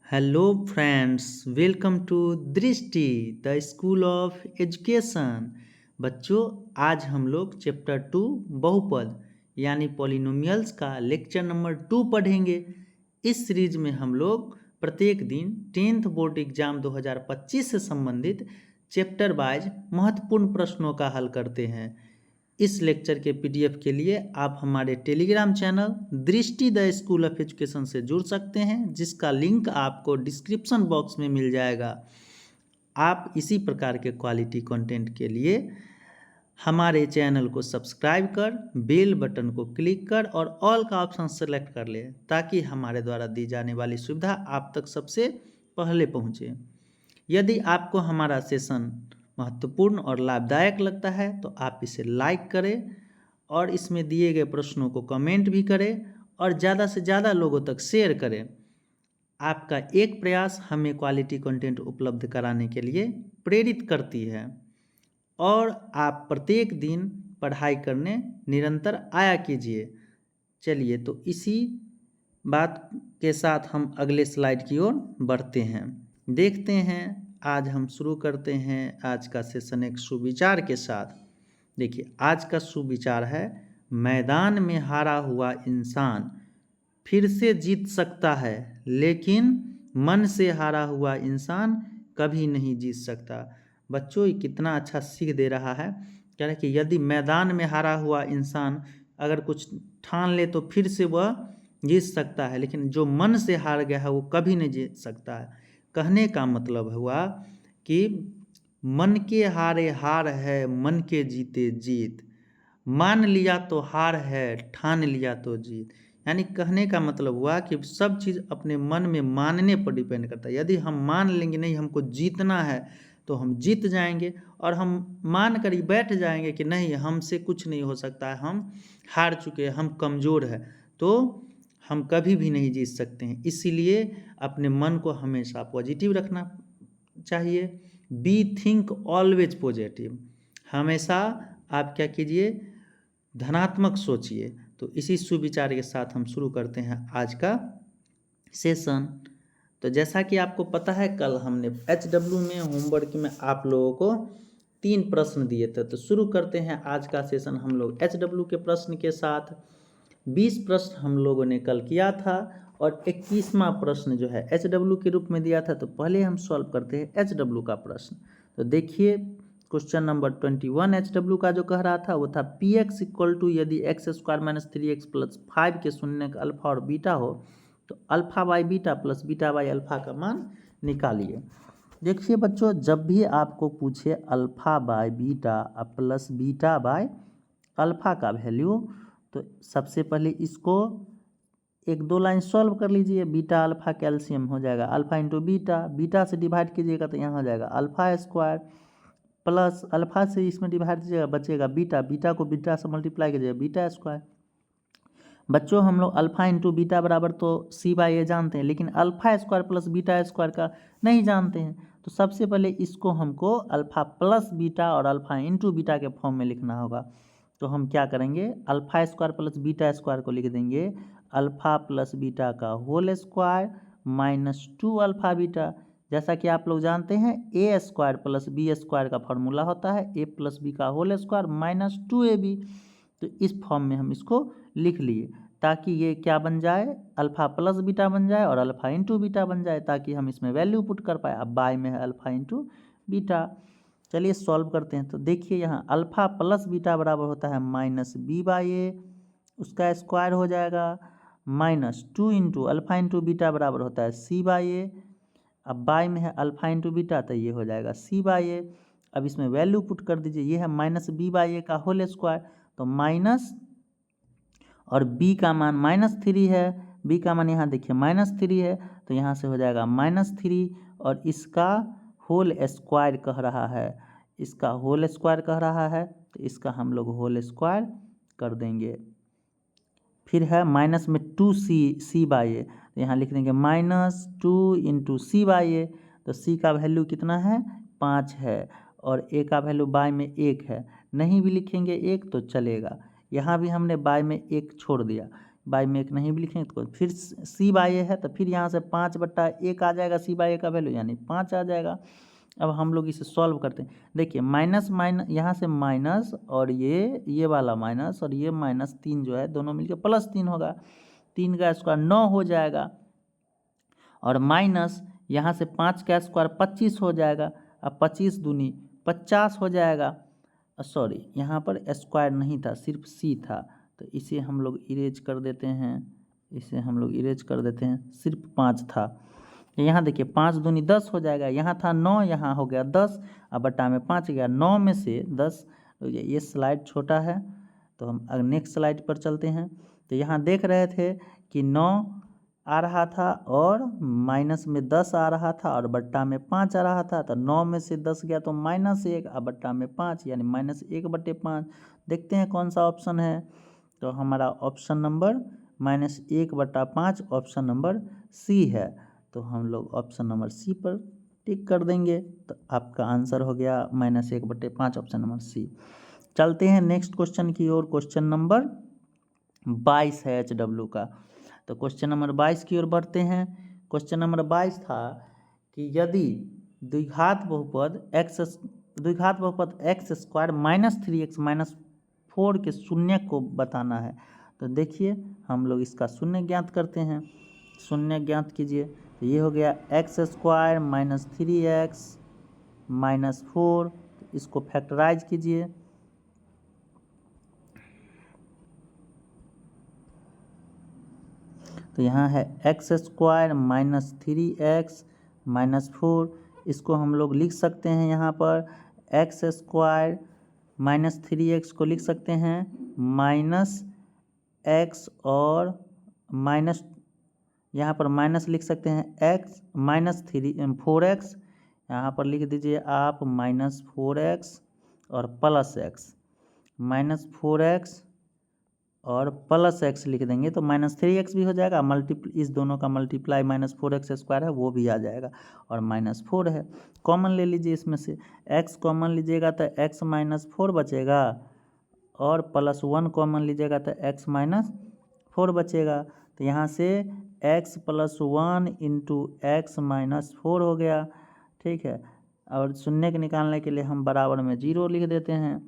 Hello friends, welcome to दृष्टि the school of education. बच्चों, आज हम लोग चैप्टर 2 बहुपद यानी पॉलिनोमियल्स का लेक्चर नंबर 2 पढ़ेंगे। इस सीरीज में हम लोग प्रत्येक दिन 10th बोर्ड एग्जाम 2025 से संबंधित चैप्टर वाइज महत्वपूर्ण प्रश्नों का हल करते हैं। इस लेक्चर के पीडीएफ के लिए आप हमारे टेलीग्राम चैनल दृष्टि द स्कूल ऑफ एजुकेशन से जुड़ सकते हैं, जिसका लिंक आपको डिस्क्रिप्शन बॉक्स में मिल जाएगा। आप इसी प्रकार के क्वालिटी कंटेंट के लिए हमारे चैनल को सब्सक्राइब कर बेल बटन को क्लिक कर और ऑल का ऑप्शन सेलेक्ट कर लें, ताकि हमारे द्वारा दी जाने वाली सुविधा आप तक सबसे पहले पहुँचे। यदि आपको हमारा सेशन महत्वपूर्ण और लाभदायक लगता है तो आप इसे लाइक करें और इसमें दिए गए प्रश्नों को कमेंट भी करें और ज़्यादा से ज़्यादा लोगों तक शेयर करें। आपका एक प्रयास हमें क्वालिटी कंटेंट उपलब्ध कराने के लिए प्रेरित करती है और आप प्रत्येक दिन पढ़ाई करने निरंतर आया कीजिए। चलिए, तो इसी बात के साथ हम अगले स्लाइड की ओर बढ़ते हैं। देखते हैं, आज हम शुरू करते हैं आज का सेशन एक सुविचार के साथ। देखिए, आज का सुविचार है, मैदान में हारा हुआ इंसान फिर से जीत सकता है, लेकिन मन से हारा हुआ इंसान कभी नहीं जीत सकता। बच्चों, ये कितना अच्छा सीख दे रहा है। कह रहा है कि यदि मैदान में हारा हुआ इंसान अगर कुछ ठान ले तो फिर से वह जीत सकता है, लेकिन जो मन से हार गया है वो कभी नहीं जीत सकता है। कहने का मतलब हुआ कि मन के हारे हार है, मन के जीते जीत। मान लिया तो हार है, ठान लिया तो जीत। यानी कहने का मतलब हुआ कि सब चीज़ अपने मन में मानने पर डिपेंड करता है। यदि हम मान लेंगे नहीं हमको जीतना है तो हम जीत जाएंगे, और हम मान कर ही बैठ जाएंगे कि नहीं हमसे कुछ नहीं हो सकता है, हम हार चुके हैं, हम कमज़ोर हैं, तो हम कभी भी नहीं जीत सकते हैं। इसीलिए अपने मन को हमेशा पॉजिटिव रखना चाहिए। B think always positive. हमेशा आप क्या कीजिए, धनात्मक सोचिए। तो इसी सुविचार के साथ हम शुरू करते हैं आज का सेशन। तो जैसा कि आपको पता है, कल हमने HW में होमवर्क में आप लोगों को 3 प्रश्न दिए थे। तो शुरू करते हैं आज का सेशन हम लोग HW के प्रश्न के साथ। 20 प्रश्न हम लोगों ने कल किया था और 21वां प्रश्न जो है HW के रूप में दिया था। तो पहले हम सॉल्व करते हैं HW का प्रश्न। तो देखिए, क्वेश्चन नंबर 21 HW का जो कह रहा था वो था px इक्वल टू यदि x² - 3x + 5 के शून्य का अल्फा और बीटा हो तो alpha by beta plus beta by alpha का मान निकालिए। देखिए बच्चों, जब भी आपको पूछे alpha by beta plus beta by alpha का वैल्यू, तो सबसे पहले इसको 1-2 लाइन सॉल्व कर लीजिए। बीटा अल्फा कैल्शियम हो जाएगा अल्फा इंटू बीटा, बीटा से डिवाइड कीजिएगा तो यहाँ हो जाएगा अल्फा स्क्वायर प्लस अल्फा से इसमें डिवाइड कीजिएगा बचेगा बीटा, बीटा को बीटा से मल्टीप्लाई कीजिएगा बीटा स्क्वायर। बच्चों, हम लोग अल्फा इंटू बीटा बराबर तो c/a जानते हैं, लेकिन alpha square plus beta square का नहीं जानते हैं। तो सबसे पहले इसको हमको अल्फा प्लस बीटा और अल्फा इंटू बीटा के फॉर्म में लिखना होगा। तो हम क्या करेंगे, alpha square plus beta square को लिख देंगे अल्फा प्लस बीटा का whole square minus 2 alpha beta. जैसा कि आप लोग जानते हैं, a square plus b square का फॉर्मूला होता है ए प्लस बी का होल स्क्वायर माइनस 2ab। तो इस फॉर्म में हम इसको लिख लिए ताकि ये क्या बन जाए, अल्फा प्लस बीटा बन जाए और अल्फा इंटू बीटा बन जाए, ताकि हम इसमें वैल्यू पुट कर पाए। अब बाय में है अल्फा इंटू बीटा। चलिए सॉल्व करते हैं। तो देखिए, यहाँ अल्फा प्लस बीटा बराबर होता है माइनस b/a, उसका स्क्वायर हो जाएगा minus 2 into alpha into beta बराबर होता है c/a। अब बाय में है अल्फा इंटू बीटा तो ये हो जाएगा c/a। अब इसमें वैल्यू पुट कर दीजिए, ये है माइनस b/a का होल स्क्वायर, तो माइनस और b का मान -3 है, b का मान यहाँ देखिए -3 है, तो यहाँ से हो जाएगा -3 और इसका होल स्क्वायर कह रहा है, इसका होल स्क्वायर कह रहा है, तो इसका हम लोग होल स्क्वायर कर देंगे। फिर है माइनस में 2c/a, तो यहाँ लिख देंगे -2 इंटू c/a। तो c का वैल्यू कितना है, 5 है, और a का वैल्यू बाय में 1 है। नहीं भी लिखेंगे 1 तो चलेगा, यहाँ भी हमने बाय में 1 छोड़ दिया बाई में 1 नहीं भी लिखेंगे तो फिर सी बाई ए है तो फिर यहाँ से 5/1 आ जाएगा सी बाई ए का वैल्यू, यानी 5 आ जाएगा। अब हम लोग इसे सॉल्व करते हैं। देखिए माइनस यहाँ से माइनस और ये वाला माइनस और ये -3 जो है दोनों मिलकर +3 होगा। 3 का स्क्वायर 9 हो जाएगा और माइनस यहाँ से 5 का स्क्वायर 25 हो जाएगा। अब 25 दूनी 50 हो जाएगा। सॉरी, यहाँ पर स्क्वायर नहीं था, सिर्फ सी था, तो इसे हम लोग इरेज कर देते हैं। सिर्फ 5 था। यहाँ देखिए 5 दूनी 10 हो जाएगा। यहाँ था 9, यहाँ हो गया 10, अब बटा में 5 गया। 9 में से 10, ये स्लाइड छोटा है तो हम नेक्स्ट स्लाइड पर चलते हैं। तो यहाँ देख रहे थे कि 9 आ रहा था और माइनस में 10 आ रहा था और बट्टा में 5 आ रहा था। तो 9 में से 10 गया तो -1 और बट्टा में 5 यानी -1/5। देखते हैं कौन सा ऑप्शन है। तो हमारा option number -1/5 option number c है। तो हम लोग ऑप्शन नंबर सी पर टिक कर देंगे। तो आपका आंसर हो गया -1/5 ऑप्शन नंबर सी। चलते हैं नेक्स्ट क्वेश्चन की ओर। क्वेश्चन नंबर 22 है HW का। तो क्वेश्चन नंबर 22 की ओर बढ़ते हैं। क्वेश्चन नंबर 22 था कि यदि द्विघात बहुपद x स्क्वायर -3x - 4 के शून्य को बताना है। तो देखिए हम लोग इसका शून्य ज्ञात करते हैं। शून्य ज्ञात कीजिए। तो ये हो गया x स्क्वायर -3x - 4, इसको फैक्टराइज कीजिए। तो यहाँ है x स्क्वायर -3x - 4, इसको हम लोग लिख सकते हैं। यहाँ पर x स्क्वायर -3x को लिख सकते हैं -x और माइनस, यहाँ पर माइनस लिख सकते हैं x -4x, यहाँ पर लिख दीजिए आप -4x और प्लस x, -4x और प्लस x लिख देंगे तो -3x भी हो जाएगा। इस दोनों का मल्टीप्लाई -4x स्क्वायर है वो भी आ जाएगा और -4 है। कॉमन ले लीजिए इसमें से, x कॉमन लीजिएगा तो x -4 बचेगा और +1 कॉमन लीजिएगा तो x -4 बचेगा। तो यहाँ से x + 1 × x - 4 हो गया। ठीक है, और शून्य के निकालने के लिए हम बराबर में 0 लिख देते हैं।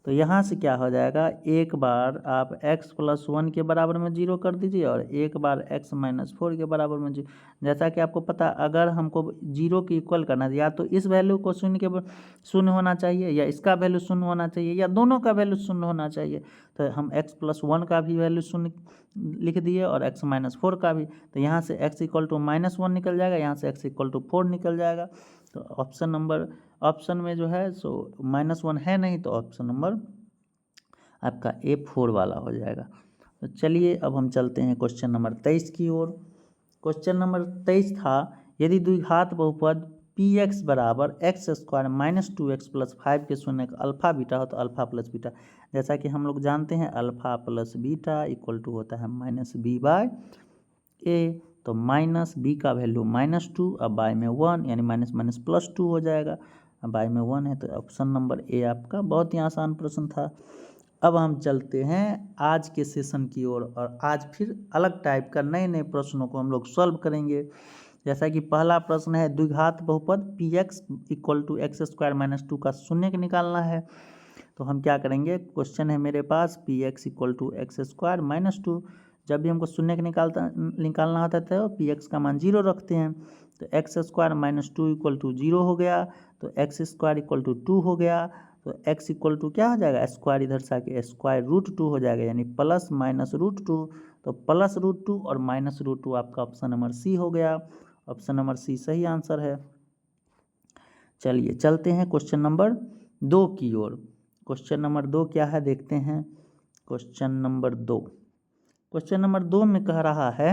तो यहाँ से क्या हो जाएगा, एक बार आप x + 1 के बराबर में 0 कर दीजिए और एक बार x - 4 के बराबर में 0। जैसा कि आपको पता, अगर हमको 0 के इक्वल करना है या तो इस वैल्यू को शून्य होना चाहिए या इसका वैल्यू शून्य होना चाहिए या दोनों का वैल्यू शून्य होना चाहिए। तो हम x + 1 का भी वैल्यू शून्य लिख दिए और x - 4 का भी। तो यहाँ से x = -1 निकल जाएगा, यहाँ से x = 4 निकल जाएगा। तो ऑप्शन में जो है सो -1 है नहीं, तो ऑप्शन नंबर आपका A4 वाला हो जाएगा। तो चलिए अब हम चलते हैं क्वेश्चन नंबर 23 की ओर। क्वेश्चन नंबर 23 था, यदि द्विघात बहुपद px बराबर x स्क्वायर -2x + 5 के शून्य का अल्फा बीटा हो तो अल्फा + बीटा। जैसा कि हम लोग जानते हैं अल्फा + बीटा = होता है -b/a। तो -b का वैल्यू -2 अब बाय में 1 यानी -+2 हो जाएगा। अब बाय में 1 है तो ऑप्शन नंबर ए आपका। बहुत ही आसान प्रश्न था। अब हम चलते हैं आज के सेशन की ओर और आज फिर अलग टाइप का नए प्रश्नों को हम लोग सॉल्व करेंगे। जैसा कि पहला प्रश्न है, द्विघात बहुपद px = x स्क्वायर -2 का शून्य निकालना है। तो हम क्या करेंगे, क्वेश्चन है मेरे पास px = x स्क्वायर -2। जब भी हमको शून्य निकालना होता है तो px का मान 0 रखते हैं। तो x स्क्वायर -2 = 0 हो गया, तो x स्क्वायर = 2 हो गया। तो x = क्या हो जाएगा, स्क्वायर इधर से आके स्क्वायर √2 हो जाएगा यानी प्लस माइनस √2। तो प्लस √2 और माइनस √2 आपका ऑप्शन नंबर सी हो गया। ऑप्शन नंबर सी सही आंसर है। चलिए चलते हैं क्वेश्चन नंबर 2 की ओर। क्वेश्चन नंबर 2 क्या है देखते हैं। क्वेश्चन नंबर 2 में कह रहा है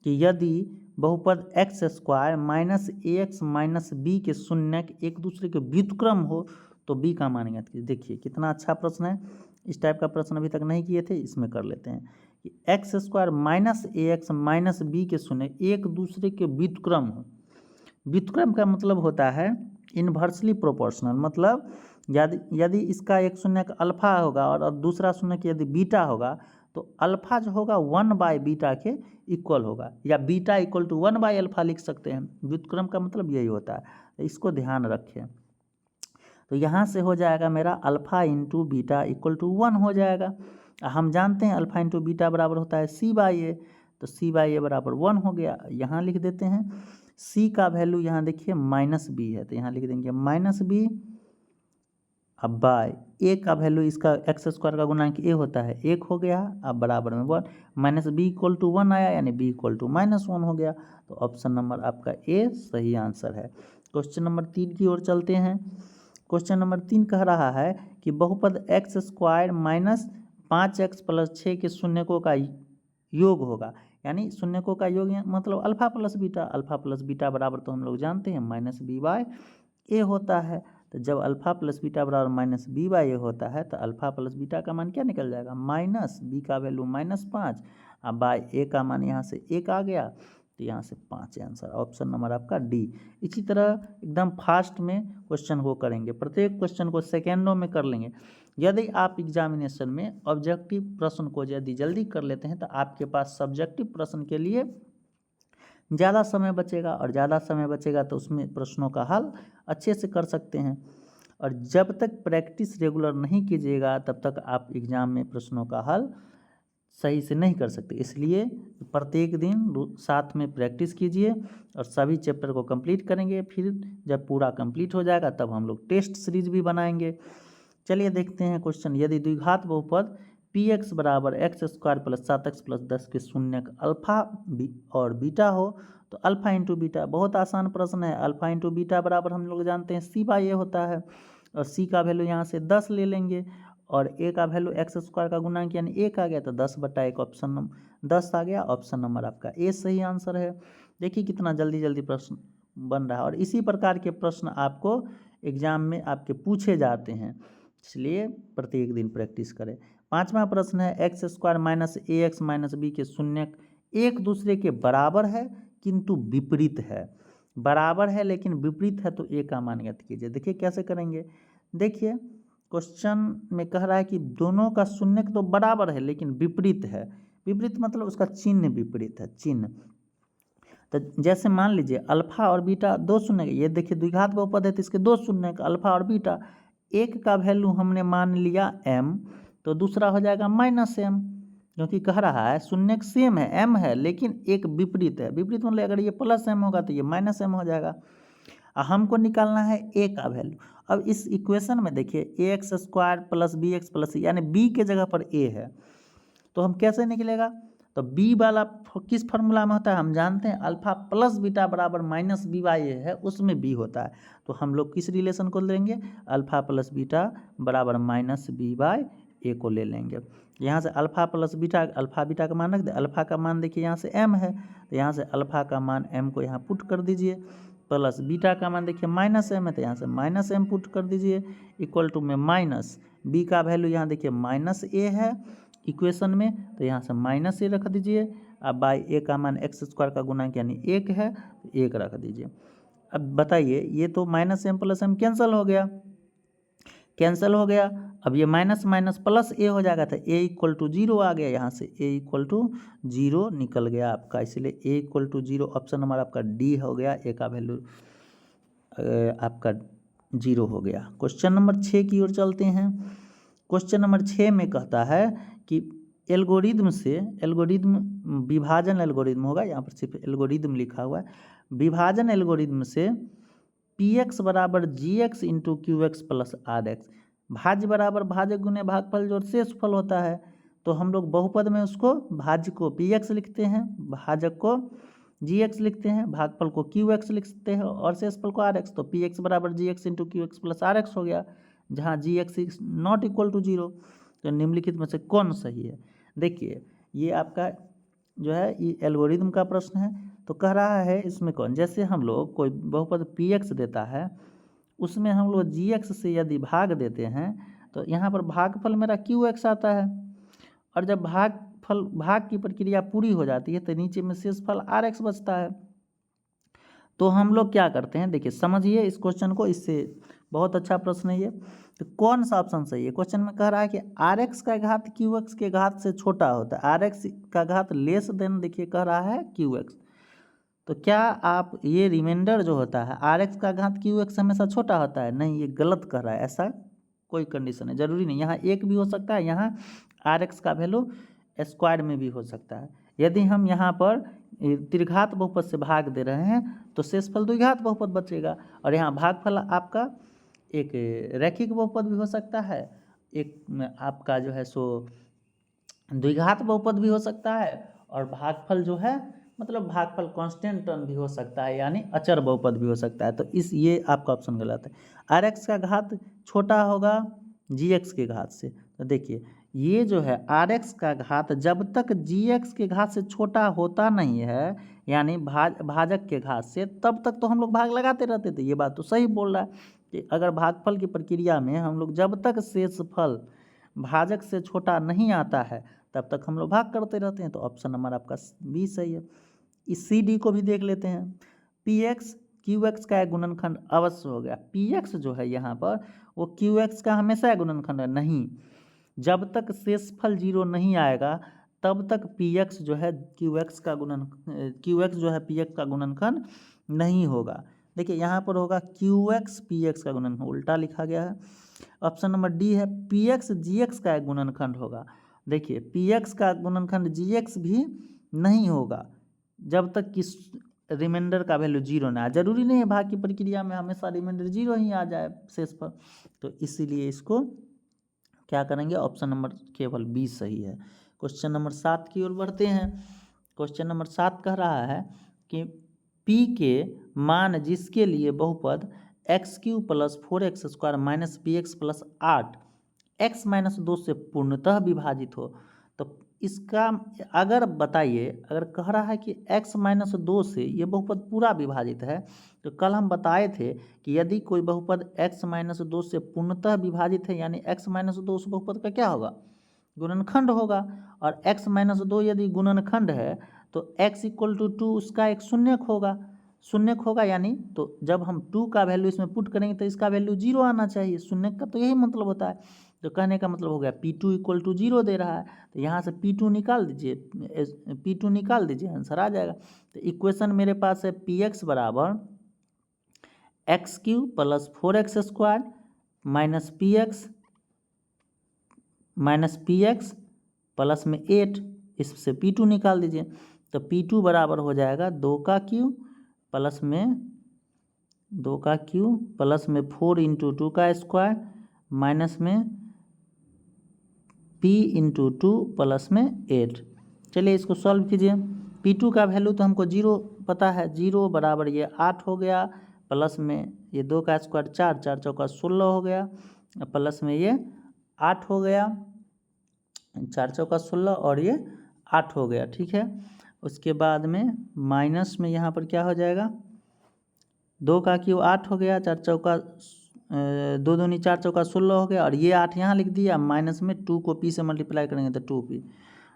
कि यदि बहुपद x स्क्वायर -ax - b के शून्य एक दूसरे के व्युत्क्रम हो तो b का मान ज्ञात कीजिए। देखिए कितना अच्छा प्रश्न है। इस टाइप का प्रश्न अभी तक नहीं किए थे, इसमें कर लेते हैं कि x स्क्वायर -ax - b के शून्य एक दूसरे के व्युत्क्रम हो। व्युत्क्रम का मतलब होता है इन्वर्सली प्रोपोर्शनल। मतलब यदि इसका एक शून्य का अल्फा होगा और दूसरा शून्य का यदि बीटा होगा तो अल्फा जो होगा 1/बीटा के इक्वल होगा, या बीटा इक्वल टू 1/अल्फा लिख सकते हैं। व्युत्क्रम का मतलब यही होता है, तो इसको ध्यान रखें। तो यहाँ से हो जाएगा मेरा alpha into beta equal to 1 हो जाएगा। हम जानते हैं अल्फा इंटू बीटा बराबर होता है C/A, तो C/A बराबर 1 हो गया। यहाँ लिख देते हैं C का वैल्यू, यहाँ देखिए -B है, तो यहाँ लिख देंगे -B। अब बाय ए का वैल्यू, इसका x² का गुणांक a होता है 1 हो गया, अब बराबर में 1 -b इक्वल टू 1 आया, यानी b इक्वल टू -1 हो गया। तो ऑप्शन नंबर आपका ए सही आंसर है। क्वेश्चन नंबर 3 की ओर चलते हैं। क्वेश्चन नंबर 3 कह रहा है कि बहुपद x² - 5x + 6 के शून्यकों का योग होगा, यानी शून्यकों का योग मतलब अल्फा प्लस बीटा बराबर तो हम लोग जानते हैं -b/a होता है। तो जब अल्फा प्लस बीटा बराबर -b/a होता है, तो अल्फा प्लस बीटा का मान क्या निकल जाएगा, -b का वैल्यू -5, अब बाय ए का मान यहाँ से 1 आ गया, तो यहाँ से 5 आंसर, ऑप्शन नंबर आपका डी। इसी तरह एकदम फास्ट में क्वेश्चन को करेंगे, प्रत्येक क्वेश्चन को सेकेंडों में कर लेंगे। यदि आप एग्जामिनेशन में ऑब्जेक्टिव प्रश्न को यदि जल्दी कर लेते हैं, तो आपके पास सब्जेक्टिव प्रश्न के लिए ज़्यादा समय बचेगा, और ज़्यादा समय बचेगा तो उसमें प्रश्नों का हल अच्छे से कर सकते हैं। और जब तक प्रैक्टिस रेगुलर नहीं कीजिएगा, तब तक आप एग्ज़ाम में प्रश्नों का हल सही से नहीं कर सकते। इसलिए प्रत्येक दिन साथ में प्रैक्टिस कीजिए और सभी चैप्टर को कंप्लीट करेंगे। फिर जब पूरा कंप्लीट हो जाएगा, तब हम लोग टेस्ट सीरीज भी बनाएंगे। चलिए देखते हैं क्वेश्चन। यदि द्विघात बहुपद px = x² + 7x + 10 के शून्यक अल्फा और बीटा हो, तो अल्फा इंटू बीटा, बहुत आसान प्रश्न है। अल्फा इंटू बीटा बराबर हम लोग जानते हैं C/A होता है, और C का वैल्यू यहाँ से 10 ले लेंगे, और A का वैल्यू x² का गुणांक यानी 1 आ गया, तो 10/1 ऑप्शन नंबर 10 आ गया, ऑप्शन नंबर आपका ए सही आंसर है। देखिए कितना जल्दी जल्दी प्रश्न बन रहा है, और इसी प्रकार के प्रश्न आपको एग्जाम में आपके पूछे जाते हैं, इसलिए प्रत्येक दिन प्रैक्टिस करें। 5वां प्रश्न है x² - ax - b के शून्यक एक दूसरे के बराबर है किंतु विपरीत है। बराबर है लेकिन विपरीत है, तो a का मान ज्ञात कीजिए। देखिए कैसे करेंगे। देखिए क्वेश्चन में कह रहा है कि दोनों का शून्यक तो बराबर है लेकिन विपरीत है। विपरीत मतलब उसका चिन्ह विपरीत है, चिन्ह। तो जैसे मान लीजिए अल्फा और बीटा दो शून्यक, ये देखिए द्विघात बहुपद है तो इसके दो शून्यक अल्फा और बीटा, एक का वैल्यू हमने मान लिया m, तो दूसरा हो जाएगा -m, क्योंकि कह रहा है शून्यक सेम है, m है, लेकिन एक विपरीत है। विपरीत मतलब अगर ये +m होगा तो ये -m हो जाएगा। हमको निकालना है a का वैल्यू। अब इस इक्वेशन में देखिए ax² + bx + c, यानी b के जगह पर a है, तो हम कैसे निकलेगा, तो b वाला किस फार्मूला में होता है, हम जानते हैं अल्फा प्लस बीटा बराबर -b/a है, उसमें b होता है। तो हम लोग किस रिलेशन को लेंगे, अल्फा प्लस बीटा बराबर -b/a को ले लेंगे। यहाँ से अल्फा बीटा का मान रख दे। अल्फा का मान देखिए यहाँ से m है, तो यहाँ से अल्फा का मान m को यहाँ पुट कर दीजिए, प्लस बीटा का मान देखिए -m है, तो यहाँ से -m पुट कर दीजिए, इक्वल टू में माइनस b का वैल्यू यहाँ देखिए -a है इक्वेशन में, तो यहाँ से -a रख दीजिए। अब बाई a का मान x² का गुणांक यानी 1 है, तो 1 रख दीजिए। अब बताइए ये तो -m + m कैंसिल हो गया, अब ये माइनस माइनस प्लस a हो जाएगा, तो a = 0 आ गया, यहाँ से a = 0 निकल गया आपका, इसलिए a = 0, ऑप्शन नंबर आपका डी हो गया। a का वैल्यू आपका 0 हो गया। क्वेश्चन नंबर 6 की ओर चलते हैं। क्वेश्चन नंबर 6 में कहता है कि विभाजन एल्गोरिदम होगा, यहाँ पर सिर्फ एल्गोरिदम लिखा हुआ है। विभाजन एल्गोरिदम से px = gx × qx + rx, भाज्य बराबर भाजक गुने भागफल जो शेषफल होता है, तो हम लोग बहुपद में उसको भाज्य को px लिखते हैं, भाजक को gx लिखते हैं, भागफल को qx लिखते हैं और शेषफल को rx, तो px = gx × qx + rx हो गया, जहाँ gx ≠ 0। तो निम्नलिखित में से कौन सही है। देखिए ये आपका जो है ये एल्गोरिदम का प्रश्न है, तो कह रहा है इसमें कौन, जैसे हम लोग कोई बहुपद px देता है, उसमें हम लोग gx से यदि भाग देते हैं, तो यहाँ पर भागफल मेरा qx आता है, और जब भाग की प्रक्रिया पूरी हो जाती है तो नीचे में शेषफल rx बचता है। तो हम लोग क्या करते हैं, देखिए समझिए इस क्वेश्चन को, इससे बहुत अच्छा प्रश्न है ये। तो कौन सा ऑप्शन सही है? क्वेश्चन में कह रहा है कि आर एक्स का घात क्यू एक्स के घात से छोटा होता है, आर एक्स का घात लेस देन देखिए कह रहा है क्यू एक्स। तो क्या आप ये रिमाइंडर जो होता है आर एक्स का घात क्यू एक्स हमेशा छोटा होता है? नहीं, ये गलत कह रहा है। ऐसा कोई कंडीशन है, जरूरी नहीं। यहाँ एक भी हो सकता है, यहाँ आर एक्स का वैल्यू स्क्वायर में भी हो सकता है। यदि हम यहाँ पर त्रिघात बहुपद से भाग दे रहे हैं तो शेषफल द्विघात बहुपद बचेगा, और यहाँ भागफल आपका एक रैखिक बहुपद भी हो सकता है, एक आपका जो है सो द्विघात बहुपद भी हो सकता है, और भागफल जो है मतलब भागफल कांस्टेंट टर्म भी हो सकता है, यानी अचर बहुपद भी हो सकता है। तो ये आपका ऑप्शन गलत है। आर एक्स का घात छोटा होगा जी एक्स के घात से। तो देखिए ये जो है आर एक्स का घात जब तक जी एक्स के घात से छोटा होता नहीं है, यानी भाजक के घात से, तब तक तो हम लोग भाग लगाते रहते थे। ये बात तो सही बोल रहा है कि अगर भागफल की प्रक्रिया में हम लोग जब तक शेषफल भाजक से छोटा नहीं आता है तब तक हम लोग भाग करते रहते हैं। तो ऑप्शन नंबर आपका बी सही है। इस सी डी को भी देख लेते हैं। पी एक्स क्यू एक्स का एक गुणनखंड अवश्य हो गया। पी एक्स जो है यहाँ पर वो क्यू एक्स का हमेशा गुणनखंड है नहीं। जब तक शेषफल 0 नहीं आएगा तब तक पी एक्स जो है क्यू एक्स जो है पी एक्स का गुणनखंड नहीं होगा। देखिए यहाँ पर होगा क्यू एक्स पी एक्स का गुणनखंड, उल्टा लिखा गया है। ऑप्शन नंबर डी है पी एक्स जी एक्स का एक गुणनखंड होगा। देखिए पी एक्स का गुणनखंड जी एक्स भी नहीं होगा जब तक कि रिमाइंडर का वैल्यू 0 ना आए। जरूरी नहीं है भाग की प्रक्रिया में हमेशा रिमाइंडर 0 ही आ जाए शेष पर। तो इसीलिए इसको क्या करेंगे, ऑप्शन नंबर केवल बी सही है। क्वेश्चन नंबर 7 की ओर बढ़ते हैं। क्वेश्चन नंबर 7 कह रहा है कि P के मान जिसके लिए बहुपद x Q plus 4x² minus P x plus 8 x minus 2 से पूर्णतः विभाजित हो। तो इसका अगर बताइए, अगर कह रहा है कि x माइनस 2 से ये बहुपद पूरा विभाजित है, तो कल हम बताए थे कि यदि कोई बहुपद x माइनस 2 से पूर्णतः विभाजित है यानी x माइनस 2 उस बहुपद का क्या होगा, गुणनखंड होगा। और x माइनस 2 यदि गुणनखंड है तो x इक्वल टू 2 उसका एक शून्यक होगा यानी, तो जब हम 2 का वैल्यू इसमें पुट करेंगे तो इसका वैल्यू 0 आना चाहिए। शून्यक का तो यही मतलब होता है। तो कहने का मतलब हो गया P2 इक्वल टू 0 दे रहा है, तो यहाँ से P2 निकाल दीजिए, P2 निकाल दीजिए, आंसर आ जाएगा। तो इक्वेशन मेरे पास है Px बराबर x Q plus 4x² minus P x plus में 8, इससे P2 निकाल दीजिए। तो P2 बराबर हो जाएगा 2 का क्यू प्लस में 4 इंटू 2 का स्क्वायर माइनस में P इंटू 2 प्लस में 8। चलिए इसको सॉल्व कीजिए। P2 का वैल्यू तो हमको 0 पता है, 0 बराबर ये 8 हो गया, प्लस में ये 2 का स्क्वायर 4, 4 चौका 16 हो गया, प्लस में ये 8 हो गया, 4 चौका 16 और ये 8 हो गया, ठीक है। उसके बाद में माइनस में यहाँ पर क्या हो जाएगा, 2 का क्यू 8 हो गया, 4 चौका 2 दूनी 4 चौका 16 हो गया, और ये 8 यहाँ लिख दिया, माइनस में 2 को P से मल्टीप्लाई करेंगे तो 2P।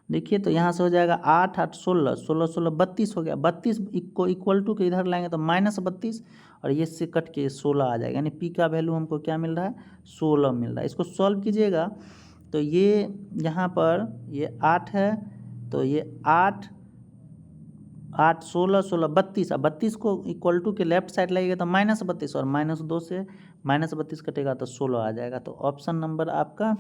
देखिए तो यहाँ से हो जाएगा 8 8 16 16 16 32 हो गया। 32 को इक्वल टू के इधर लाएंगे तो माइनस 32, और ये से कट के 16 आ जाएगा, यानी P का वैल्यू हमको क्या मिल रहा है, 16 मिल रहा है। इसको सॉल्व कीजिएगा तो ये यहाँ पर ये 8 है, तो ये 8 8 16 16 32, अब 32 को इक्वल टू के लेफ्ट साइड लगेगा तो माइनस 32, और माइनस 2 से माइनस 32 कटेगा तो 16 आ जाएगा। तो ऑप्शन नंबर आपका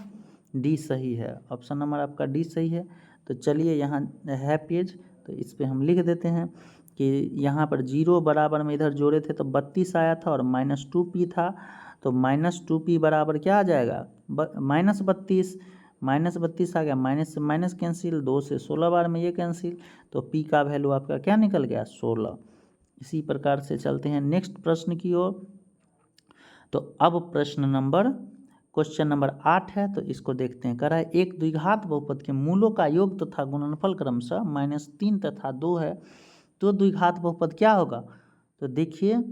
डी सही है, ऑप्शन नंबर आपका डी सही है। तो चलिए यहाँ है पेज, तो इस पर हम लिख देते हैं कि यहाँ पर 0 बराबर में इधर जोड़े थे तो 32 आया था और माइनस 2P था, तो माइनस 2P बराबर क्या आ जाएगा, माइनस 32 आ गया, माइनस से माइनस कैंसिल, 2 से 16 बार में ये कैंसिल, तो P का वैल्यू आपका क्या निकल गया, 16। इसी प्रकार से चलते हैं नेक्स्ट प्रश्न की ओर। तो अब क्वेश्चन नंबर 8 है, तो इसको देखते हैं। कह रहा है एक द्विघात बहुपद के मूलों का योग तथा गुणनफल क्रमशः -3 तथा 2 है, तो द्विघात बहुपद क्या होगा। तो देखिए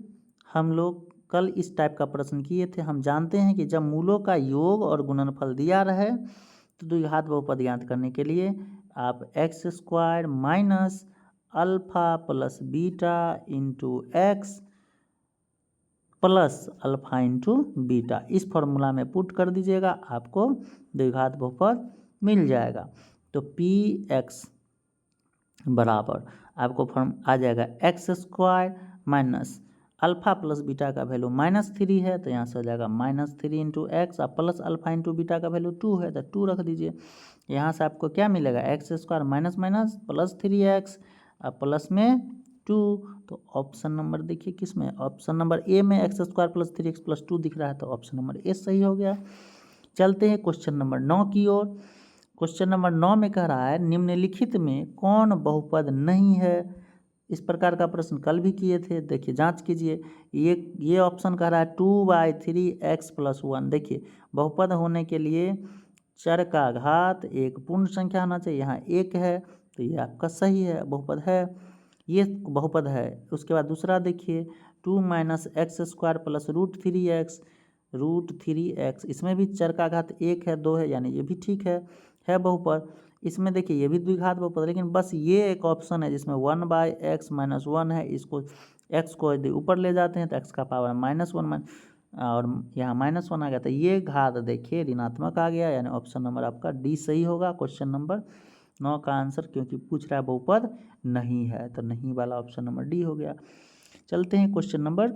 हम लोग कल इस टाइप का प्रश्न किए थे। हम जानते हैं कि जब मूलों का योग और गुणनफल दिया रहे तो द्विघात बहुपद ज्ञात करने के लिए आप x² minus alpha plus beta into x plus alpha into beta, इस फॉर्मूला में पुट कर दीजिएगा, आपको द्विघात बहुपद मिल जाएगा। तो पी एक्स बराबर आपको फॉर्म आ जाएगा x square minus alpha plus beta का वैल्यू -3 है, तो यहाँ से हो जाएगा -3 इंटू एक्स, और प्लस अल्फा इंटू बीटा का वैल्यू 2 है, तो 2 रख दीजिए। यहाँ से आपको क्या मिलेगा, x square minus minus plus 3x और प्लस में 2। तो ऑप्शन नंबर देखिए किस में, ऑप्शन नंबर ए में x square plus 3x plus 2 दिख रहा है, तो ऑप्शन नंबर ए सही हो गया। चलते हैं क्वेश्चन नंबर 9 की ओर। क्वेश्चन नंबर 9 में कह रहा है निम्नलिखित में कौन बहुपद नहीं है। इस प्रकार का प्रश्न कल भी किए थे, देखिए जांच कीजिए। ये ऑप्शन कह रहा है 2/3x + 1। देखिए बहुपद होने के लिए चर का घात एक पूर्ण संख्या होना चाहिए, यहाँ एक है, तो ये आपका सही है, बहुपद है, ये बहुपद है। उसके बाद दूसरा देखिए 2 - x² + √3x, इसमें भी चर का घात एक है, दो है, यानी ये भी ठीक है बहुपद। इसमें देखिए ये भी द्विघात बहुपद है, लेकिन बस ये एक ऑप्शन है जिसमें 1/x - 1 है, इसको x को यदि ऊपर ले जाते हैं तो x का पावर -1 और यहाँ -1 आ गया, तो ये घात देखिए ऋणात्मक आ गया, यानी ऑप्शन नंबर आपका डी सही होगा क्वेश्चन नंबर 9 का आंसर, क्योंकि पूछ रहा है बहुपद नहीं है, तो नहीं वाला ऑप्शन नंबर डी हो गया। चलते हैं क्वेश्चन नंबर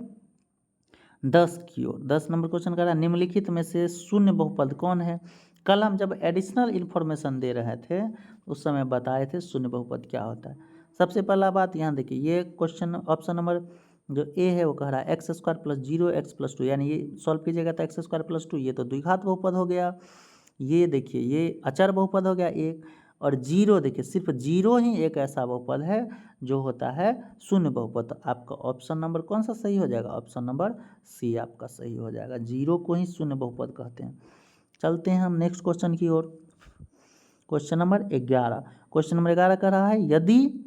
10 की ओर। 10 नंबर क्वेश्चन कर रहा है निम्नलिखित में से शून्य बहुपद कौन है। कल हम जब एडिशनल इन्फॉर्मेशन दे रहे थे उस समय बताए थे शून्य बहुपद क्या होता है। सबसे पहला बात यहाँ देखिए, ये क्वेश्चन ऑप्शन नंबर जो ए है वो कह रहा है x² + 0x + 2, यानी ये सॉल्व कीजिएगा तो x² + 2, ये तो द्विघात बहुपद हो गया। ये देखिए ये अचर बहुपद हो गया एक, और जीरो देखिए सिर्फ जीरो ही एक ऐसा बहुपद है जो होता है शून्य बहुपद। तो आपका ऑप्शन नंबर कौन सा सही हो जाएगा, ऑप्शन नंबर सी आपका सही हो जाएगा, जीरो को ही शून्य बहुपद कहते हैं। चलते हैं हम नेक्स्ट क्वेश्चन की ओर। Question number 11। क्वेश्चन नंबर 11 कह रहा है यदि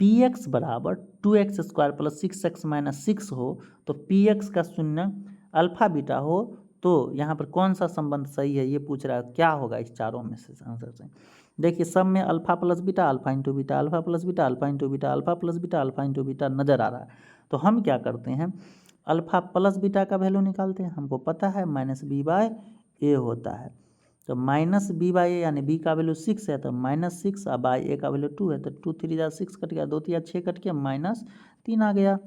px बराबर 2x² + 6x - 6 हो तो px का शून्य अल्फा बीटा हो, तो यहाँ पर कौन सा संबंध सही है, ये पूछ रहा है। क्या होगा इस चारों में से आंसर से। देखिए सब में alpha plus beta, alpha into beta, alpha plus beta, alpha into beta, alpha plus beta, alpha into beta नजर आ रहा है। तो हम क्या करते हैं, अल्फा प्लस बीटा का वैल्यू निकालते हैं। हमको पता है -b/a होता है, तो -b/a यानी b का वैल्यू 6 है, तो -6 और बाई a का वैल्यू 2 है, तो 2 3 जा 6 कट गया, 2 3 6 कट गया, -3 आ गया।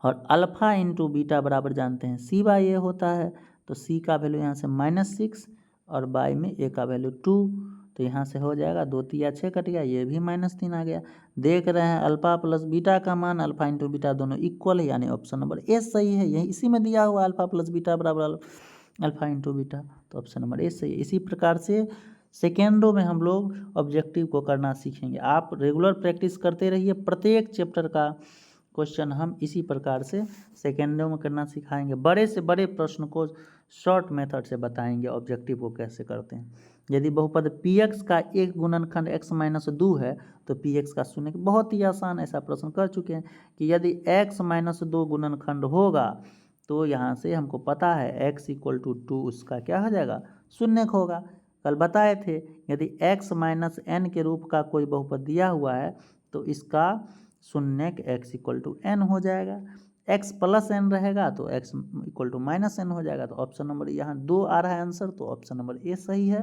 और अल्फा इंटू बीटा बराबर जानते हैं c/a होता है, तो c का वैल्यू यहाँ से -6 और बाई में a का वैल्यू 2, तो यहाँ से हो जाएगा 2 3 6 कट गया, ये भी -3 आ गया। देख रहे हैं अल्फा प्लस बीटा का मान अल्फा इंटू बीटा दोनों इक्वल है, यानी ऑप्शन नंबर ए सही है। यही इसी में दिया हुआ अल्फा प्लस बीटा बराबर अल्फा इंटू बीटा, तो ऑप्शन नंबर ए सही है। इसी प्रकार से सेकेंडों में हम लोग ऑब्जेक्टिव को करना सीखेंगे। आप रेगुलर प्रैक्टिस करते रहिए, प्रत्येक चैप्टर का क्वेश्चन हम इसी प्रकार से सेकेंडों में करना सिखाएंगे। बड़े से बड़े प्रश्न को शॉर्ट मेथड से बताएंगे ऑब्जेक्टिव को कैसे करते हैं। यदि बहुपद px का एक गुणनखंड x - 2 है तो px का शून्य, बहुत ही आसान ऐसा प्रश्न कर चुके हैं कि यदि x - 2 गुणनखंड होगा तो यहाँ से हमको पता है x = 2 उसका क्या हो जाएगा, शून्य होगा। कल बताए थे यदि x - n के रूप का कोई बहुपद दिया हुआ है तो इसका शून्य x = n हो जाएगा। x + n रहेगा तो x = -n हो जाएगा, तो ऑप्शन नंबर यहाँ 2 आ रहा है आंसर, तो ऑप्शन नंबर ए सही है।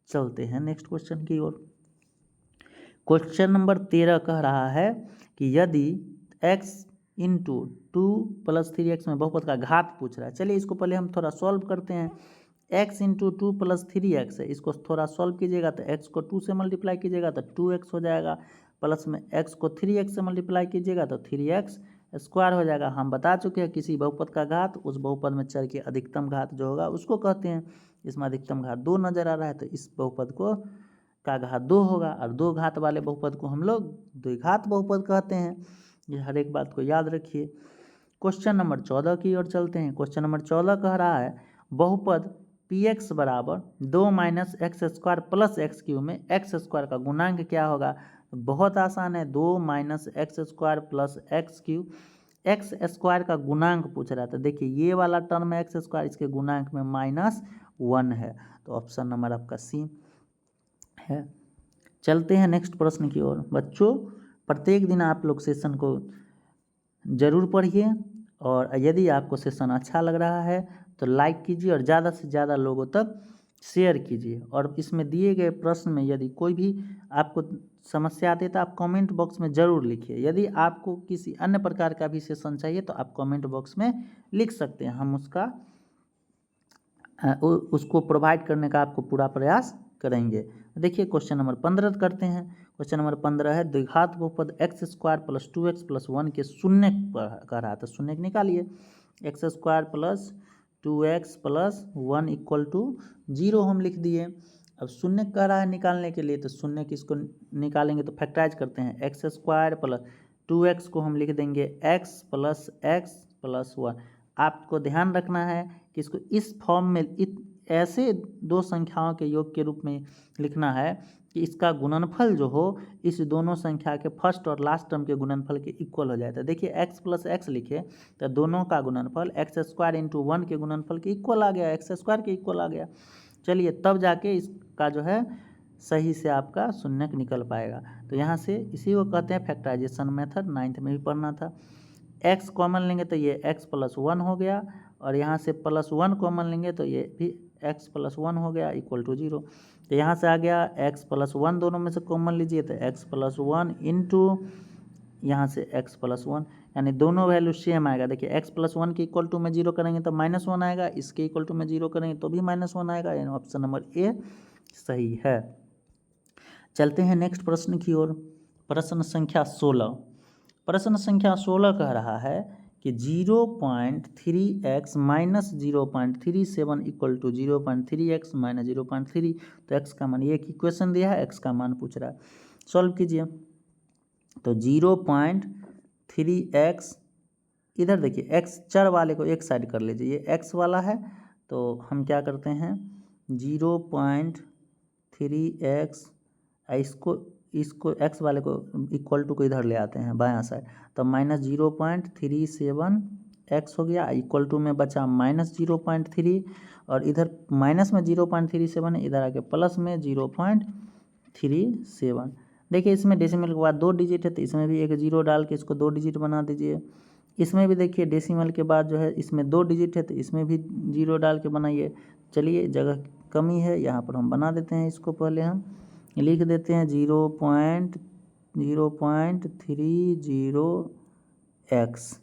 चलते हैं नेक्स्ट क्वेश्चन की ओर। क्वेश्चन नंबर 13 कह रहा है कि यदि x × 2 + 3x में बहुपद का घात पूछ रहा है। चलिए इसको पहले हम थोड़ा सॉल्व करते हैं। x × 2 + 3x है, इसको थोड़ा सॉल्व कीजिएगा तो x को 2 से मल्टीप्लाई कीजिएगा तो 2x हो जाएगा, प्लस में x को 3x से मल्टीप्लाई कीजिएगा तो 3x² हो जाएगा। हम बता चुके हैं किसी बहुपद का घात उस बहुपद में चर की अधिकतम घात जो होगा उसको कहते हैं। इसमें अधिकतम घात 2 नजर आ रहा है, तो इस बहुपद को का घात 2 होगा, और 2 घात वाले बहुपद को हम लोग द्विघात बहुपद कहते हैं। ये हर एक बात को याद रखिए। क्वेश्चन नंबर 14 की ओर चलते हैं। क्वेश्चन नंबर 14 कह रहा है बहुपद px बराबर 2 - x² + x³ में x² का गुणांक क्या होगा। बहुत आसान है, 2 - x² + x³, x² का गुणांक पूछ रहा था। देखिए ये वाला टर्म है x², इसके गुणांक में -1 है, तो ऑप्शन नंबर आपका सी है। चलते हैं नेक्स्ट प्रश्न की ओर। बच्चों प्रत्येक दिन आप लोग सेशन को जरूर पढ़िए और यदि आपको सेशन अच्छा लग रहा है तो लाइक कीजिए और ज़्यादा से ज़्यादा लोगों तक शेयर कीजिए। और इसमें दिए गए प्रश्न में यदि कोई भी आपको समस्या आती है तो आप कमेंट बॉक्स में ज़रूर लिखिए। यदि आपको किसी अन्य प्रकार का भी सेशन चाहिए तो आप कमेंट बॉक्स में लिख सकते हैं, हम उसको प्रोवाइड करने का आपको पूरा प्रयास करेंगे। देखिए क्वेश्चन नंबर 15 करते हैं। क्वेश्चन नंबर 15 है द्विघात बहुपद x square plus 2x plus 1 के शून्य कह रहा था, शून्य निकालिए। X square plus 2x plus 1 equal to 0 हम लिख दिए। अब शून्य कह रहा है निकालने के लिए, तो शून्य किसको निकालेंगे तो फैक्टराइज करते हैं। एक्स स्क्वायर प्लस 2x को हम लिख देंगे x प्लस 1। आपको ध्यान रखना है कि इसको इस फॉर्म में ऐसे दो संख्याओं के योग के रूप में लिखना है कि इसका गुणनफल जो हो इस दोनों संख्या के फर्स्ट और लास्ट टर्म के गुणनफल के इक्वल हो जाए। तो देखिए x प्लस एक्स लिखे तो दोनों का गुणनफल एक्स स्क्वायर इंटू 1 के गुणनफल के इक्वल आ गया, एक्स स्क्वायर के इक्वल आ गया। चलिए तब जाके इसका जो है सही से आपका शून्यक निकल पाएगा। तो यहाँ से इसी को कहते हैं फैक्टराइजेशन मेथड, 9th में भी पढ़ना था। x कॉमन लेंगे तो ये x प्लस 1 हो गया, और यहाँ से प्लस 1 कॉमन लेंगे तो ये भी x प्लस 1 हो गया इक्वल टू 0। तो यहाँ से आ गया x प्लस 1, दोनों में से कॉमन लीजिए तो x प्लस 1 इंटू यहाँ से x प्लस 1, यानी दोनों वैल्यू सेम आएगा। देखिए x प्लस 1 के इक्वल टू में 0 करेंगे तो -1 आएगा, इसके इक्वल टू में 0 करेंगे तो भी -1 आएगा, यानी ऑप्शन नंबर ए सही है। चलते हैं नेक्स्ट प्रश्न की ओर। प्रश्न संख्या 16। प्रश्न संख्या 16 कह रहा है कि 0.3x minus 0.37 equal to 0.3x minus 0.3। तो x का मान, ये एक इक्वेशन दिया है, x का मान पूछ रहा है, सॉल्व कीजिए। तो 0.3x, इधर देखिए x चर वाले को एक साइड कर लीजिए, ये x वाला है तो हम क्या करते हैं 0.3x, इसको x वाले को इक्वल टू को इधर ले आते हैं बायां साइड, तो माइनस 0.37x हो गया, इक्वल टू में बचा -0.3, और इधर माइनस में 0.37 है, इधर आके प्लस में 0.37। देखिए इसमें डेसिमल के बाद 2 डिजिट है तो इसमें भी एक 0 डाल के इसको 2 डिजिट बना दीजिए। इसमें भी देखिए डेसिमल के बाद जो है इसमें 2 डिजिट है तो इसमें भी 0 डाल के बनाइए। चलिए जगह कमी है, यहाँ पर हम बना देते हैं, इसको पहले हम लिख देते हैं 0.030x।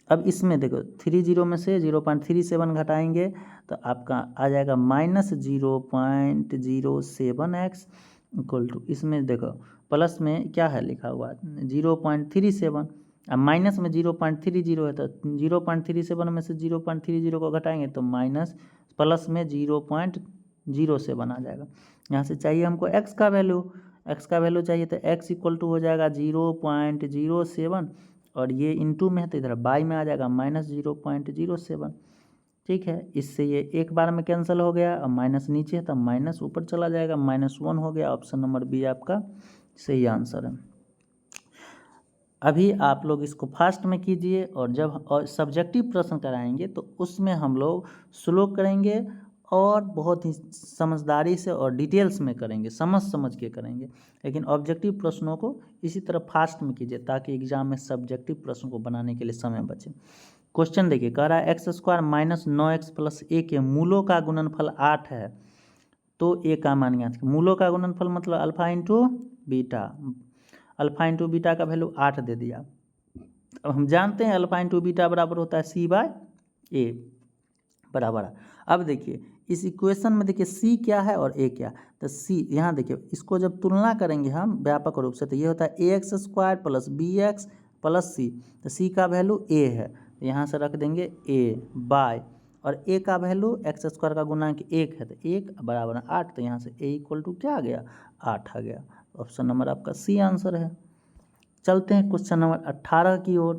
अब इसमें देखो 30 में से 0.37 घटाएंगे तो आपका आ जाएगा -0.07x इक्वल टू, इसमें देखो प्लस में क्या है लिखा हुआ 0.37, अब माइनस में 0.30 है तो 0.37 में से 0.30 को घटाएंगे तो माइनस प्लस में 0.07 आ जाएगा। यहाँ से चाहिए हमको x का वैल्यू चाहिए तो x इक्वल टू हो जाएगा 0.07, और ये इंटू में है तो इधर बाई में आ जाएगा -0.07। ठीक है, इससे ये एक बार में कैंसिल हो गया, अब माइनस नीचे है तो माइनस ऊपर चला जाएगा, -1 हो गया। ऑप्शन नंबर बी आपका सही आंसर है। अभी आप लोग इसको फास्ट में कीजिए, और जब सब्जेक्टिव प्रश्न कराएंगे तो उसमें हम लोग स्लो करेंगे और बहुत ही समझदारी से और डिटेल्स में करेंगे, समझ के करेंगे। लेकिन ऑब्जेक्टिव प्रश्नों को इसी तरह फास्ट में कीजिए ताकि एग्जाम में सब्जेक्टिव प्रश्न को बनाने के लिए समय बचे। क्वेश्चन देखिए, कह रहा है x square minus 9x plus a के मूलों का गुणनफल 8 है, तो ए का मान ज्ञात कीजिए। मूलों का गुणनफल मतलब अल्फा इंटू बीटा का वैल्यू 8 दे दिया। अब हम जानते हैं अल्फा इंटू बीटा बराबर होता है c/a बराबर। अब देखिए इस इक्वेशन में देखिए c क्या है और a क्या, तो c यहाँ देखिए इसको जब तुलना करेंगे हम व्यापक रूप से तो ये होता है ax square plus bx plus c, तो c का वैल्यू a है तो यहाँ से रख देंगे a बाय, और a का वैल्यू एक्स स्क्वायर का गुणांक 1 है तो 1 बराबर 8, तो यहाँ से a इक्वल टू क्या आ गया 8 आ गया। ऑप्शन नंबर आपका सी आंसर है। चलते हैं क्वेश्चन नंबर 18 की ओर।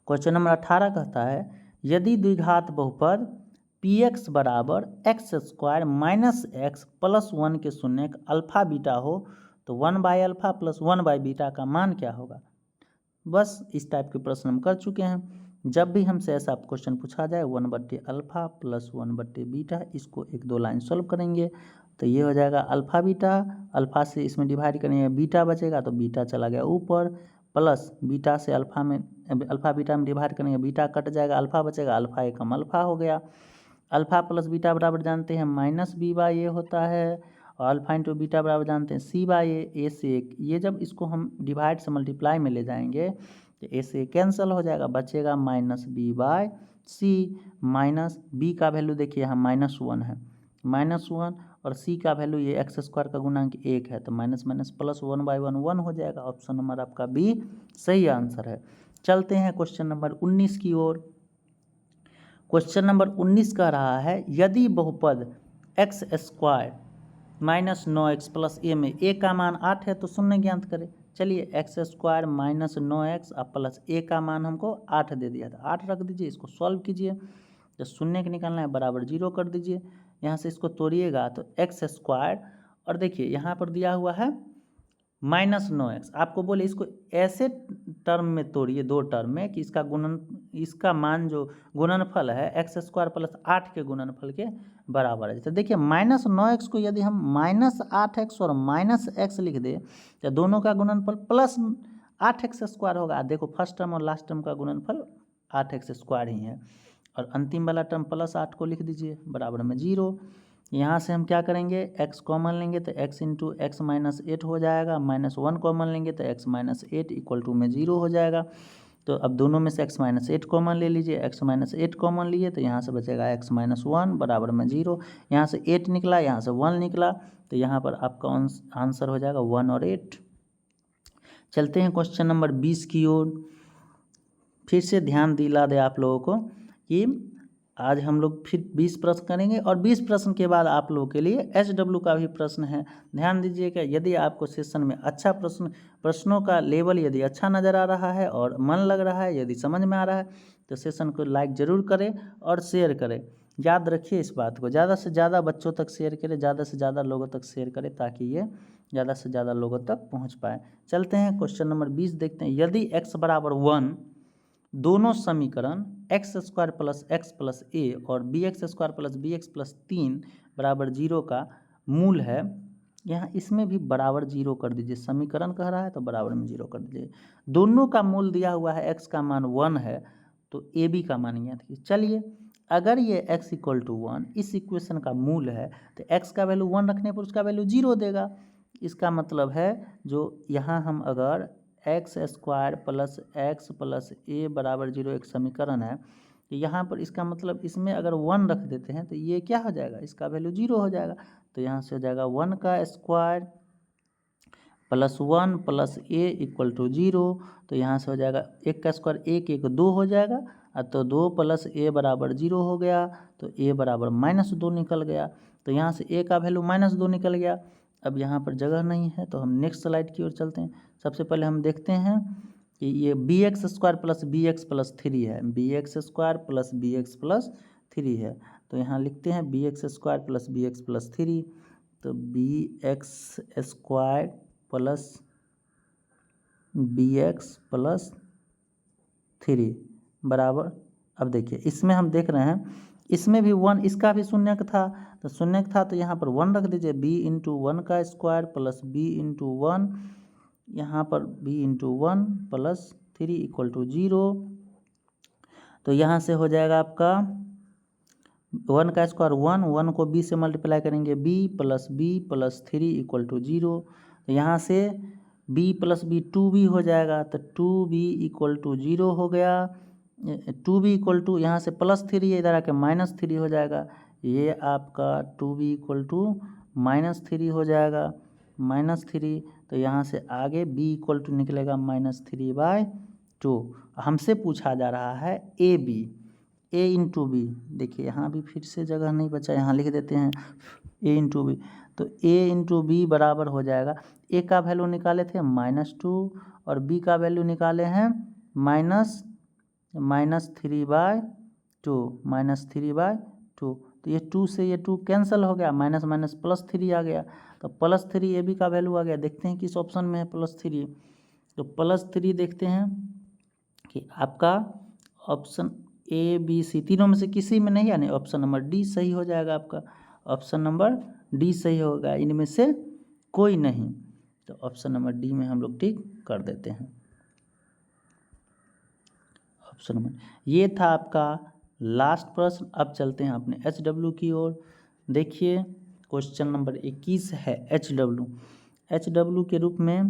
क्वेश्चन नंबर 18 कहता है यदि द्विघात बहुपद px बराबर x square minus x plus 1 के शून्य अल्फा बीटा हो तो 1/अल्फा प्लस 1/बीटा का मान क्या होगा। बस इस टाइप के प्रश्न हम कर चुके हैं। जब भी हमसे ऐसा क्वेश्चन पूछा जाए 1/अल्फा प्लस 1/बीटा, इसको 1-2 लाइन सॉल्व करेंगे तो ये हो जाएगा अल्फा बीटा, अल्फा से इसमें डिवाइड करेंगे बीटा बचेगा तो बीटा चला गया ऊपर, प्लस बीटा से अल्फा में, अल्फा बीटा में डिवाइड करेंगे, बीटा कट जाएगा, अल्फा बचेगा, अल्फा एकम अल्फा हो गया। अल्फा प्लस बीटा बराबर जानते हैं माइनस बी बाई ए होता है, और अल्फा इंटू बीटा बराबर जानते हैं सी बाई ए से एक। ये जब इसको हम डिवाइड से मल्टीप्लाई में ले जाएंगे तो ए से कैंसिल हो जाएगा, बचेगा minus b by c. Minus b का वैल्यू देखिए यहाँ -1 है, -1, और सी का वैल्यू ये एक्स स्क्वायर का गुणांक 1 है, तो माइनस माइनस प्लस 1/1 1 हो जाएगा। ऑप्शन नंबर आपका बी सही आंसर है। चलते हैं क्वेश्चन नंबर 19 की ओर। क्वेश्चन नंबर 19 कह रहा है यदि बहुपद एक्स स्क्वायर -9x प्लस ए में ए का मान 8 है तो शून्य ज्ञात करें। चलिए एक्स स्क्वायर -9x और प्लस ए का मान हमको 8 दे दिया था, 8 रख दीजिए, इसको सॉल्व कीजिए, तो शून्य के निकालना है बराबर 0 कर दीजिए। यहाँ से इसको तोड़िएगा तो एक्स स्क्वायर, और देखिए यहाँ पर दिया हुआ है -9x, आपको बोले इसको ऐसे टर्म में तोड़िए, दो टर्म में, कि इसका गुणन, इसका मान जो गुणनफल है एक्स स्क्वायर प्लस 8 के गुणनफल के बराबर है। तो देखिए -9x को यदि हम -8x और -x लिख दे तो दोनों का गुणनफल प्लस 8x स्क्वायर होगा। देखो फर्स्ट टर्म और लास्ट टर्म का गुणनफल 8x स्क्वायर ही है, और अंतिम वाला टर्म +8 को लिख दीजिए बराबर में 0। यहाँ से हम क्या करेंगे, x कॉमन लेंगे तो x इंटू एक्स माइनस 8 हो जाएगा, -1 कॉमन लेंगे तो x माइनस 8 इक्वल टू में 0 हो जाएगा। तो अब दोनों में से x माइनस 8 कॉमन ले लीजिए, x माइनस 8 कॉमन लिए तो यहाँ से बचेगा x माइनस 1 बराबर में 0। यहाँ से 8 निकला, यहाँ से 1 निकला, तो यहाँ पर आपका आंसर हो जाएगा 1 और 8। चलते हैं क्वेश्चन नंबर 20 की ओर। फिर से ध्यान दिला दे आप लोगों को कि आज हम लोग फिर 20 प्रश्न करेंगे, और 20 प्रश्न के बाद आप लोगों के लिए SW का भी प्रश्न है। ध्यान दीजिएगा, यदि आपको सेशन में अच्छा प्रश्नों का लेवल यदि अच्छा नज़र आ रहा है और मन लग रहा है, यदि समझ में आ रहा है, तो सेशन को लाइक ज़रूर करें और शेयर करें। याद रखिए इस बात को, ज़्यादा से ज़्यादा बच्चों तक शेयर करें, ज़्यादा से ज़्यादा लोगों तक शेयर करें, ताकि ये ज़्यादा से ज़्यादा लोगों तक पहुँच पाए। चलते हैं क्वेश्चन नंबर 20 देखते हैं। यदि x बराबर 1 दोनों समीकरण x square plus x plus a और b x square plus b x plus 3 बराबर 0 का मूल है, यहाँ इसमें भी बराबर 0 कर दीजिए। समीकरण कह रहा है तो बराबर में 0 कर दीजिए। दोनों का मूल दिया हुआ है, x का मान 1 है तो ए बी का मान ज्ञात कीजिए। चलिए अगर ये x इक्वल टू 1 इस इक्वेशन का मूल है तो x का वैल्यू 1 रखने पर उसका वैल्यू 0 देगा। इसका मतलब है जो यहाँ हम अगर x square plus x plus a बराबर 0 एक समीकरण है, तो यहाँ पर इसका मतलब इसमें अगर 1 रख देते हैं तो ये क्या हो जाएगा, इसका वैल्यू 0 हो जाएगा। तो यहाँ से हो जाएगा 1 का square plus 1 plus a equal to 0। तो यहाँ से हो जाएगा 1 का स्क्वायर 1 1 2 हो जाएगा, तो 2 प्लस ए बराबर 0 हो गया, तो ए बराबर -2 निकल गया। तो यहाँ से ए का वैल्यू -2 निकल गया। अब यहाँ पर जगह नहीं है तो हम नेक्स्ट स्लाइड की ओर चलते हैं। सबसे पहले हम देखते हैं कि ये b x square plus b x plus 3 है, b x square plus b x plus 3 है। तो यहाँ लिखते हैं b x square plus b x plus 3, तो b x square plus b x plus 3 बराबर, अब देखिए इसमें हम देख रहे हैं इसमें भी 1, इसका भी शून्यक था, तो शून्यक था तो यहाँ पर 1 रख दीजिए। b इंटू 1 का स्क्वायर प्लस b इंटू 1, यहाँ पर b into 1 plus 3 equal to 0। तो यहाँ से हो जाएगा आपका 1 का स्क्वायर 1 को b से मल्टीप्लाई करेंगे, b प्लस 3 इक्वल टू 0। तो यहाँ से b प्लस b 2b हो जाएगा, तो 2b इक्वल टू 0 हो गया। 2b इक्वल टू यहाँ से +3 है, इधर आके -3 हो जाएगा। ये आपका 2b इक्वल टू -3 हो जाएगा, -3। तो यहाँ से आगे b इक्वल टू निकलेगा -3/2। हमसे पूछा जा रहा है a b, a into b. देखिए यहाँ भी फिर से जगह नहीं बचा, यहाँ लिख देते हैं a इंटू बी। तो a इंटू बी बराबर हो जाएगा, a का वैल्यू निकाले थे -2 और b का वैल्यू निकाले हैं -3/2। तो ये 2 से ये 2 कैंसिल हो गया, माइनस माइनस +3 आ गया, तो +3 ए बी का वैल्यू आ गया। देखते हैं किस ऑप्शन में है +3, तो +3 देखते हैं कि आपका ऑप्शन ए बी सी तीनों में से किसी में नहीं, यानी ऑप्शन नंबर डी सही हो जाएगा। आपका ऑप्शन नंबर डी सही होगा, इनमें से कोई नहीं। तो ऑप्शन नंबर डी में हम लोग टिक कर देते हैं। Option number. ये था आपका लास्ट प्रश्न। अब चलते हैं अपने HW की ओर। देखिए क्वेश्चन नंबर 21 है HW। HW के रूप में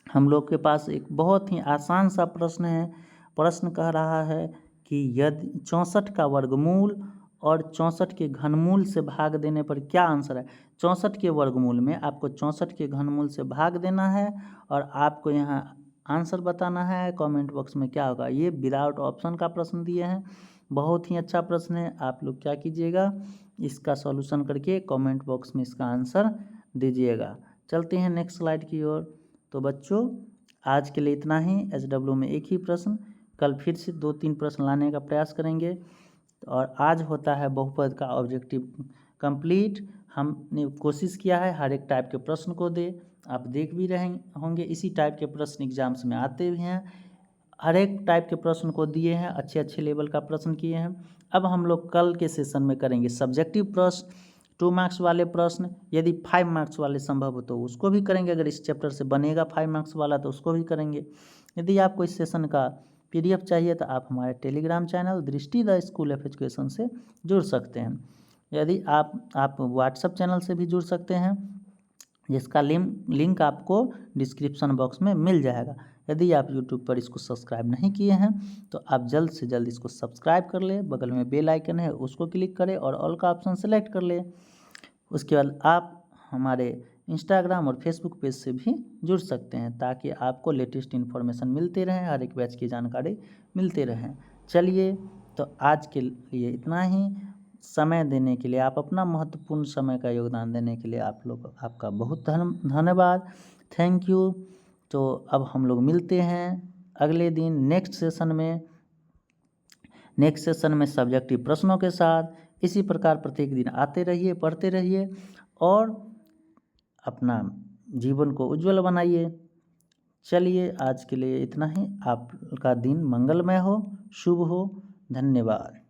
हम लोग के पास एक बहुत ही आसान सा प्रश्न है। प्रश्न कह रहा है कि यदि 64 का वर्गमूल और 64 के घनमूल से भाग देने पर क्या आंसर है। 64 के वर्गमूल में आपको 64 के घनमूल से भाग देना है और आपको यहाँ आंसर बताना है। कमेंट बॉक्स में क्या होगा, ये विदाउट ऑप्शन का प्रश्न दिए हैं। बहुत ही अच्छा प्रश्न है। आप लोग क्या कीजिएगा, इसका सॉल्यूशन करके कमेंट बॉक्स में इसका आंसर दीजिएगा। चलते हैं नेक्स्ट स्लाइड की ओर। तो बच्चों आज के लिए इतना ही। HW में एक ही प्रश्न, कल फिर से 2-3 प्रश्न लाने का प्रयास करेंगे। और आज होता है बहुपद का ऑब्जेक्टिव कंप्लीट। हमने कोशिश किया है हर एक टाइप के प्रश्न को दे। आप देख भी रहे होंगे इसी टाइप के प्रश्न एग्जाम्स में आते भी हैं। हर एक टाइप के प्रश्न को दिए हैं, अच्छे अच्छे लेवल का प्रश्न किए हैं। अब हम लोग कल के सेशन में करेंगे सब्जेक्टिव प्रश्न, 2 मार्क्स वाले प्रश्न। यदि 5 मार्क्स वाले संभव हो तो उसको भी करेंगे। अगर इस चैप्टर से बनेगा 5 मार्क्स वाला तो उसको भी करेंगे। यदि आपको इस सेशन का PDF चाहिए तो आप हमारे टेलीग्राम चैनल दृष्टि द स्कूल ऑफ एजुकेशन से जुड़ सकते हैं। यदि आप व्हाट्सएप चैनल से भी जुड़ सकते हैं, जिसका लिंक आपको डिस्क्रिप्शन बॉक्स में मिल जाएगा। यदि आप यूट्यूब पर इसको सब्सक्राइब नहीं किए हैं तो आप जल्द से जल्द इसको सब्सक्राइब कर लें। बगल में बेल आइकन है उसको क्लिक करें और ऑल का ऑप्शन सेलेक्ट कर लें। उसके बाद आप हमारे इंस्टाग्राम और फेसबुक पेज से भी जुड़ सकते हैं ताकि आपको लेटेस्ट इन्फॉर्मेशन मिलते रहें, हर एक बैच की जानकारी मिलते रहें। चलिए तो आज के लिए इतना ही। समय देने के लिए, आप अपना महत्वपूर्ण समय का योगदान देने के लिए आपका बहुत धन्यवाद। Thank you. तो अब हम लोग मिलते हैं अगले दिन नेक्स्ट सेशन में सब्जेक्टिव प्रश्नों के साथ। इसी प्रकार प्रत्येक दिन आते रहिए, पढ़ते रहिए और अपना जीवन को उज्जवल बनाइए। चलिए आज के लिए इतना ही। आपका दिन मंगलमय हो, शुभ हो। धन्यवाद।